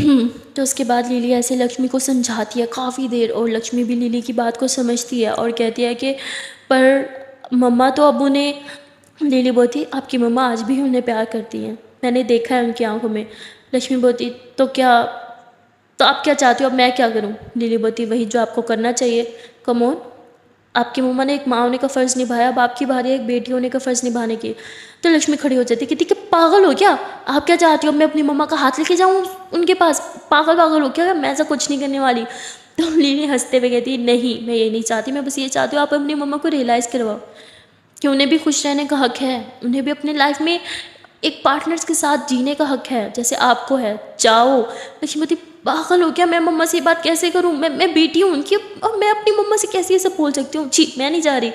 तो उसके बाद लीली ऐसे लक्ष्मी को समझाती है काफ़ी देर, और लक्ष्मी भी लीली की बात को समझती है और कहती है कि पर मम्मा तो अब उन्हें, लीली बोलती आपकी मम्मा आज भी उन्हें प्यार करती हैं, मैंने देखा है उनकी आंखों में। लक्ष्मी बोलती तो क्या, तो आप क्या चाहती हो, अब मैं क्या करूं? लीली बोलती वही जो आपको करना चाहिए। कम ऑन, आपकी मम्मा ने एक माँ होने का फ़र्ज़ निभाया, अब आपकी बारी है एक बेटी होने का फ़र्ज़ निभाने की। तो लक्ष्मी खड़ी हो जाती कहती कि पागल हो क्या, आप क्या चाहती हो मैं अपनी मम्मा का हाथ लेके जाऊँ उनके पास? पागल पागल हो क्या, मैं ऐसा कुछ नहीं करने वाली। तो लीली हंसते हुए कहती नहीं मैं ये नहीं चाहती, मैं बस ये चाहती हूँ आप अपनी मम्मा को रियलाइज़ करवाओ कि उन्हें भी खुश रहने का हक़ है, उन्हें भी अपनी लाइफ में एक पार्टनर्स के साथ जीने का हक़ है जैसे आपको है। जाओ। लक्ष्मीवती पागल हो क्या, मैं मम्मा से ये बात कैसे करूँ, मैं बेटी हूँ उनकी, और मैं अपनी मम्मा से कैसे ये सब बोल सकती हूँ, जी मैं नहीं जा रही।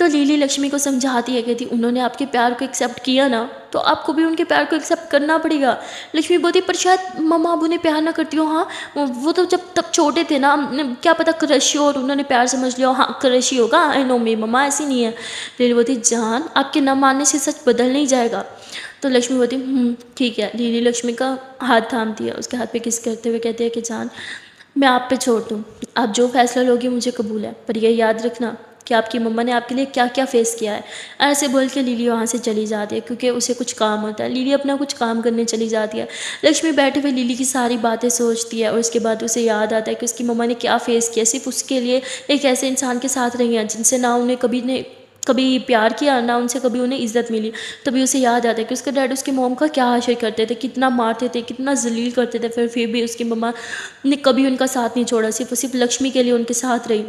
तो लीली लक्ष्मी को समझाती है, कहती उन्होंने आपके प्यार को एक्सेप्ट किया ना तो आपको भी उनके प्यार को एक्सेप्ट करना पड़ेगा। लक्ष्मी बोलती पर शायद मम्मा अब उन्हें प्यार ना करती हो। हाँ वो तो जब तब छोटे थे ना, क्या पता क्रश हो और उन्होंने प्यार समझ लिया हो। हाँ क्रश ही होगा, आई नो, मेरी मम्मा ऐसी नहीं है। लीली बोलती जान आपके न मानने से सच बदल नहीं जाएगा। तो लक्ष्मी बोलती ठीक है। लीली लक्ष्मी का हाथ थामती है, उसके हाथ पे किस करते हुए कहती है कि जान मैं आप पे छोड़ दूँ, आप जो फैसला लोगी मुझे कबूल है, पर यह याद रखना कि आपकी मम्मा ने आपके लिए क्या क्या फेस किया है। ऐसे बोल के लीली वहाँ से चली जाती है क्योंकि उसे कुछ काम होता है। लीली अपना कुछ काम करने चली जाती है। लक्ष्मी बैठे हुए लीली की सारी बातें सोचती है और उसके बाद उसे याद आता है कि उसकी मम्मा ने क्या फेस किया, सिर्फ उसके लिए एक ऐसे इंसान के साथ रही हैं जिनसे ना उन्हें कभी प्यार किया ना उनसे कभी उन्हें इज्जत मिली। तभी उसे याद आता है कि उसका डैड उसकी मॉम का क्या हाशिर करते थे, कितना मारते थे, कितना जलील करते थे, फिर भी उसकी मम्मा ने कभी उनका साथ नहीं छोड़ा, सिर्फ लक्ष्मी के लिए उनके साथ रही।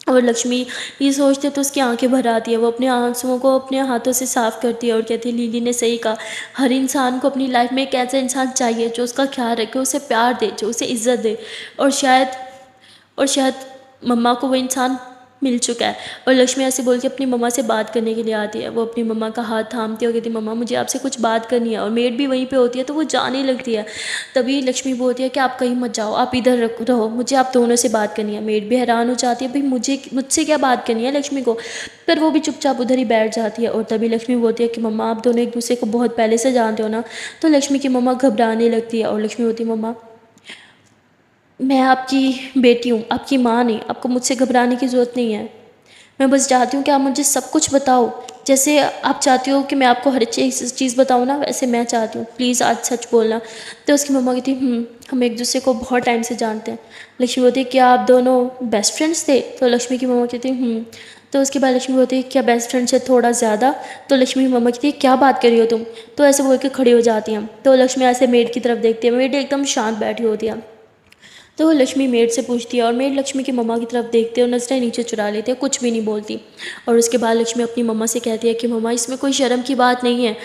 और लक्ष्मी ये सोचते तो उसकी आंखें भर आती है, वो अपने आंसुओं को अपने हाथों से साफ़ करती है और कहती है लीली ने सही कहा, हर इंसान को अपनी लाइफ में एक ऐसा इंसान चाहिए जो उसका ख्याल रखे, उसे प्यार दे, जो उसे इज्जत दे। और शायद मम्मा को वो इंसान मिल चुका है। और लक्ष्मी ऐसे बोल के अपनी मम्मा से बात करने के लिए आती है। वो अपनी मम्मा का हाथ थामती है और कहती है मम्मा मुझे आपसे कुछ बात करनी है। और मेड भी वहीं पे होती है तो वो जाने लगती है। तभी लक्ष्मी बोलती है कि आप कहीं मत जाओ, आप इधर रहो, मुझे आप दोनों से बात करनी है। मेड भी हैरान हो जाती है, भाई मुझसे क्या बात करनी है लक्ष्मी को, पर वो भी चुपचाप उधर ही बैठ जाती है। और तभी लक्ष्मी बोलती है कि मम्मा आप दोनों एक दूसरे को बहुत पहले से जानते हो ना। तो लक्ष्मी की मम्मा घबराने लगती है और लक्ष्मी बोलती है मम्मा मैं आपकी बेटी हूँ, आपकी माँ नहीं, आपको मुझसे घबराने की ज़रूरत नहीं है। मैं बस चाहती हूँ कि आप मुझे सब कुछ बताओ, जैसे आप चाहती हो कि मैं आपको हर चीज़ बताऊँ ना, वैसे मैं चाहती हूँ, प्लीज़ आज सच बोलना। तो उसकी मम्मा कहती हम एक दूसरे को बहुत टाइम से जानते हैं। लक्ष्मी बोलती क्या आप दोनों बेस्ट फ्रेंड्स थे? तो लक्ष्मी की मम्मा कहती तो उसके बाद लक्ष्मी बोलती क्या बेस्ट फ्रेंड से थोड़ा ज़्यादा? तो लक्ष्मी की मम्मा कहती क्या बात कर रही हो तुम? तो ऐसे बोल के खड़ी हो जाती हैं। तो लक्ष्मी ऐसे मेड की तरफ देखती है, मेड एकदम शांत बैठी होती है। तो वो लक्ष्मी मेड से पूछती है और मेड लक्ष्मी की मम्मा की तरफ देखते और नजरें नीचे चुरा लेते हैं, कुछ भी नहीं बोलती। और उसके बाद लक्ष्मी अपनी मम्मा से कहती है कि मम्मा इसमें कोई शर्म की बात नहीं है,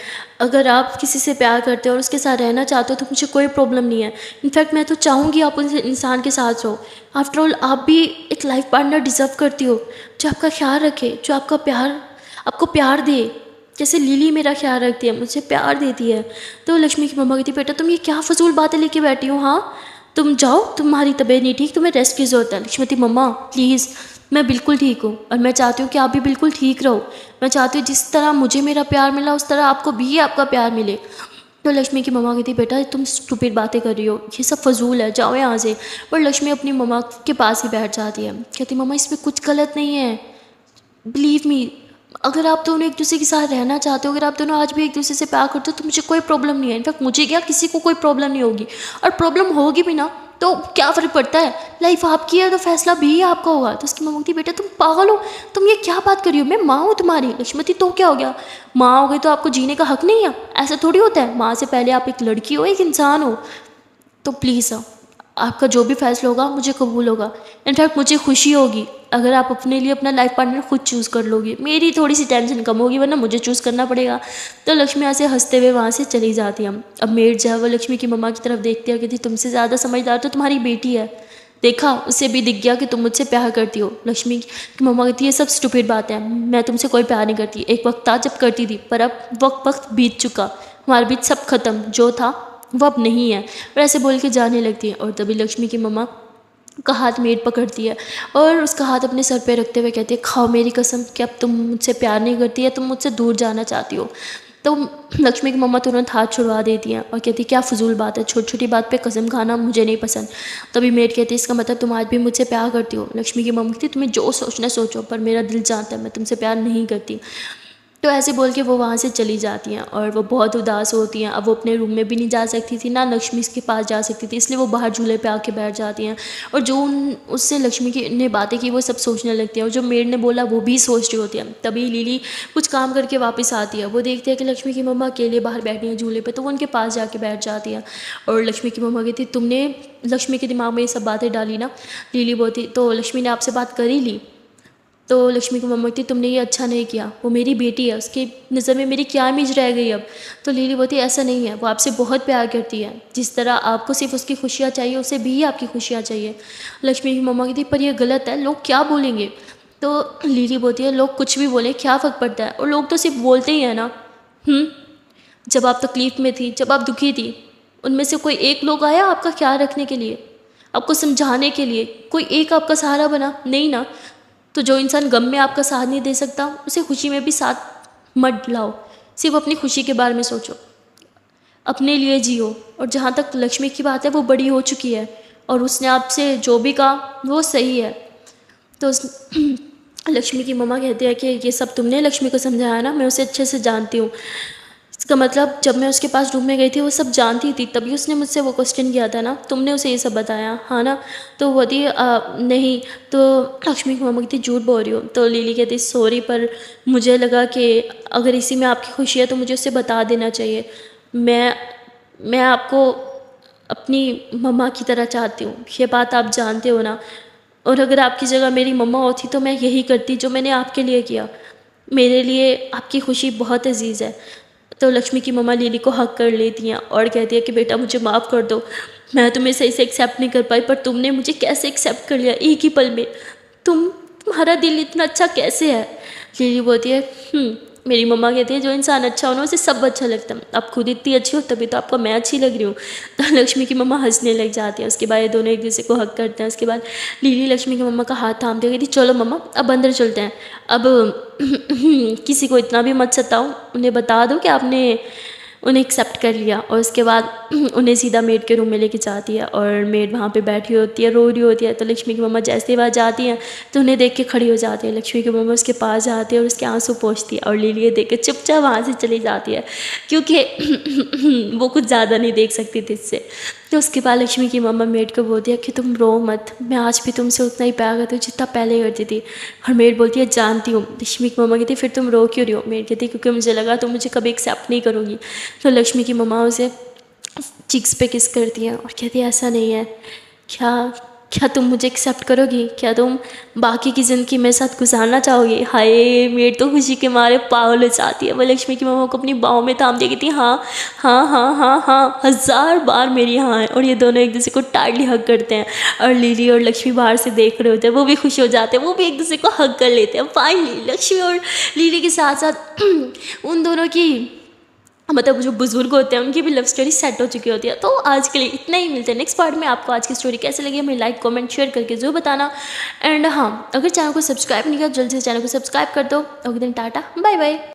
अगर आप किसी से प्यार करते हो और उसके साथ रहना चाहते हो तो मुझे कोई प्रॉब्लम नहीं है। इनफैक्ट मैं तो चाहूँगी आप उस इंसान के साथ रहो। आफ्टर ऑल आप भी एक लाइफ पार्टनर डिज़र्व करती हो जो आपका ख्याल रखे, जो आपको प्यार दे, जैसे लीली मेरा ख्याल रखती है, मुझे प्यार देती है। तो लक्ष्मी की मम्मा कहती बेटा तुम ये क्या फजूल बातें लेके बैठी हो? हाँ तुम जाओ, तुम्हारी तबीयत नहीं ठीक, तुम्हें रेस्ट की ज़रूरत है। लक्ष्मीवती मम्मा प्लीज़, मैं बिल्कुल ठीक हूँ और मैं चाहती हूँ कि आप भी बिल्कुल ठीक रहो। मैं चाहती हूँ जिस तरह मुझे मेरा प्यार मिला उस तरह आपको भी आपका प्यार मिले। तो लक्ष्मी की मम्मा कहती बेटा तुम स्टूपिड बातें कर रही हो, ये सब फजूल है, जाओ यहाँ से। पर लक्ष्मी अपनी मम्मा के पास ही बैठ जाती है, कहती मम्मा इसमें कुछ गलत नहीं है, बिलीव मी। अगर आप दोनों एक दूसरे के साथ रहना चाहते हो, अगर आप दोनों आज भी एक दूसरे से प्यार करते हो तो मुझे कोई प्रॉब्लम नहीं है। इनफैक्ट मुझे क्या, किसी को कोई प्रॉब्लम नहीं होगी। और प्रॉब्लम होगी भी ना तो क्या फ़र्क पड़ता है, लाइफ आपकी है तो फैसला भी आपका होगा। तो उसकी मम्मा कहती बेटा तुम पागल हो, तुम ये क्या बात कर रही हो, मैं माँ हूँ तुम्हारी। लक्ष्मीवती तो क्या हो गया, माँ हो गई तो आपको जीने का हक नहीं है? ऐसा थोड़ी होता है, माँ से पहले आप एक लड़की हो, एक इंसान हो। तो प्लीज़ आपका जो भी फैसला होगा मुझे कबूल होगा। इनफैक्ट मुझे खुशी होगी अगर आप अपने लिए अपना लाइफ पार्टनर खुद चूज़ कर लोगे, मेरी थोड़ी सी टेंशन कम होगी, वरना मुझे चूज़ करना पड़ेगा। तो लक्ष्मी ऐसे हंसते हुए वहाँ से चली जाती है। अब मेड जो है वो लक्ष्मी की मम्मा की तरफ देखती है, कहती तुमसे ज़्यादा समझदार तो तुम्हारी बेटी है, देखा उसे भी दिख गया कि तुम मुझसे प्यार करती हो। लक्ष्मी की मम्मा कहती है ये सब स्टूपिड बात है, मैं तुमसे कोई प्यार नहीं करती, एक वक्त था जब करती थी, पर अब वक्त बीत चुका, हमारे बीच सब खत्म, जो था वो अब नहीं है। और ऐसे बोल के जाने लगती है। और तभी लक्ष्मी की मम्मा का हाथ मेड पकड़ती है और उसका हाथ अपने सर पे रखते हुए कहती है खाओ मेरी कसम कि अब तुम मुझसे प्यार नहीं करती है, तुम मुझसे दूर जाना चाहती हो। तो लक्ष्मी की मम्मा तुरंत हाथ छुड़वा देती हैं और कहती क्या फजूल बात है, छोटी छोटी बात पे कसम खाना मुझे नहीं पसंद। तभी मेड कहती है इसका मतलब तुम आज भी मुझसे प्यार करती हो। लक्ष्मी की मम्मा कहती तुम्हें जो सोचना सोचो, पर मेरा दिल जानता है मैं तुमसे प्यार नहीं करती। तो ऐसे बोल के वो वहाँ से चली जाती हैं और वो बहुत उदास होती हैं। अब वो अपने रूम में भी नहीं जा सकती थी, ना लक्ष्मी के पास जा सकती थी, इसलिए वो बाहर झूले पे आके बैठ जाती हैं। और जो उससे लक्ष्मी की ने बातें की वो सब सोचने लगती हैं, और जो मेड ने बोला वो भी सोच रही होती है। तभी लिली कुछ काम करके वापस आती है, वो देखती है कि लक्ष्मी की मम्मा अकेले बाहर बैठी हैं झूले पर, तो वो उनके पास जाके बैठ जाती है। और लक्ष्मी की मम्मा कहती तुमने लक्ष्मी के दिमाग में ये सब बातें डाली ना। लिली बोलती तो लक्ष्मी ने आपसे बात कर ही ली। तो लक्ष्मी की मम्मा कहती तुमने ये अच्छा नहीं किया, वो मेरी बेटी है, उसकी नज़र में मेरी क्या इमेज रह गई अब। तो लिली बोलती ऐसा नहीं है, वो आपसे बहुत प्यार करती है, जिस तरह आपको सिर्फ उसकी खुशियाँ चाहिए उसे भी आपकी खुशियाँ चाहिए। लक्ष्मी की मम्मा कहती पर यह गलत है, लोग क्या बोलेंगे। तो लिली बोलती है लोग कुछ भी बोले क्या फ़र्क पड़ता है, और लोग तो सिर्फ बोलते ही हैं ना। जब आप तकलीफ़ में थी, जब आप दुखी थी, उनमें से कोई एक लोग आया आपका ख्याल रखने के लिए, आपको समझाने के लिए, कोई एक आपका सहारा बना? नहीं ना। तो जो इंसान गम में आपका साथ नहीं दे सकता उसे खुशी में भी साथ मत लाओ, सिर्फ अपनी खुशी के बारे में सोचो, अपने लिए जियो। और जहाँ तक लक्ष्मी की बात है वो बड़ी हो चुकी है और उसने आपसे जो भी कहा वो सही है। तो लक्ष्मी की मम्मा कहती है कि ये सब तुमने लक्ष्मी को समझाया ना, मैं उसे अच्छे से जानती हूँ। इसका मतलब जब मैं उसके पास रूम में गई थी वो सब जानती थी, तभी उसने मुझसे वो क्वेश्चन किया था ना, तुमने उसे ये सब बताया हाँ ना। तो वो थी नहीं। तो लक्ष्मी की मम्मा कहती झूठ बोल रही हो। तो लिली कहती सॉरी, पर मुझे लगा कि अगर इसी में आपकी खुशी है तो मुझे उसे बता देना चाहिए। मैं आपको अपनी मम्मा की तरह चाहती हूँ, ये बात आप जानते हो ना। और अगर आपकी जगह मेरी मम्मा होती तो मैं यही करती जो मैंने आपके लिए किया, मेरे लिए आपकी खुशी बहुत अजीज़ है। तो लक्ष्मी की मम्मा लिली को हक कर लेती हैं और कहती है कि बेटा मुझे माफ़ कर दो, मैं तुम्हें सही से एक्सेप्ट नहीं कर पाई, पर तुमने मुझे कैसे एक्सेप्ट कर लिया एक ही पल में, तुम्हारा दिल इतना अच्छा कैसे है। लिली बोलती है मेरी मम्मा कहती है जो इंसान अच्छा हो ना उसे सब अच्छा लगता है, आप खुद इतनी अच्छी हो तभी तो आपको मैं अच्छी लग रही हूँ। तो लक्ष्मी की मम्मा हंसने लग जाती है। उसके बाद ये दोनों एक दूसरे को हक करते हैं। उसके बाद लिली लक्ष्मी की मम्मा का हाथ थामते कहती चलो मम्मा अब अंदर चलते हैं, अब किसी को इतना भी मत सताओ, उन्हें बता दो कि आपने उन्हें एक्सेप्ट कर लिया। और उसके बाद उन्हें सीधा मेड के रूम में लेके जाती है और मेड वहाँ पे बैठी होती है, रो रही होती है। तो लक्ष्मी की मम्मा जैसे ही वहाँ जाती हैं तो उन्हें देख के खड़ी हो जाती है। लक्ष्मी की मम्मा उसके पास जाती है और उसके आंसू पोंछती है और लिली देख के चुपचाप वहाँ से चली जाती है, क्योंकि वो कुछ ज़्यादा नहीं देख सकती थी इससे। तो उसके बाद लक्ष्मी की मम्मा मेड को बोलती है कि तुम रो मत, मैं आज भी तुमसे उतना ही प्यार करती हूँ जितना पहले करती थी। और मेड बोलती है जानती हूँ। लक्ष्मी की मम्मा कहती है फिर तुम रो क्यों रही हो। मेड कहती है क्योंकि मुझे लगा तुम मुझे कभी एक्सेप्ट नहीं करोगी। तो लक्ष्मी की मम्मा उसे चिक्स पे किस करती है और कहती है ऐसा नहीं है, क्या तुम मुझे एक्सेप्ट करोगी, क्या तुम बाकी की ज़िंदगी मेरे साथ गुजारना चाहोगी। हाय मेड तो खुशी के मारे पागल हो जाती है। वो लक्ष्मी की मम्मा को अपनी बाहों में थाम देगी थी, हाँ हाँ हाँ हाँ हाँ 1000 बार मेरी हाँ है। और ये दोनों एक दूसरे को टाइटली हग करते हैं और लिली और लक्ष्मी बाहर से देख रहे होते हैं, वो भी खुश हो जाते हैं, वो भी एक दूसरे को हग कर लेते हैं। फाइनली लक्ष्मी और लिली के साथ साथ उन दोनों की मतलब जो बुजुर्ग होते हैं उनकी भी लव स्टोरी सेट हो चुकी होती है। तो आज के लिए इतना ही, मिलते हैं नेक्स्ट पार्ट में। आपको आज की स्टोरी कैसे लगी हमें लाइक कमेंट शेयर करके जरूर बताना। एंड हाँ, अगर चैनल को सब्सक्राइब नहीं किया जल्दी से चैनल को सब्सक्राइब कर दो। Okay then, tata bye bye.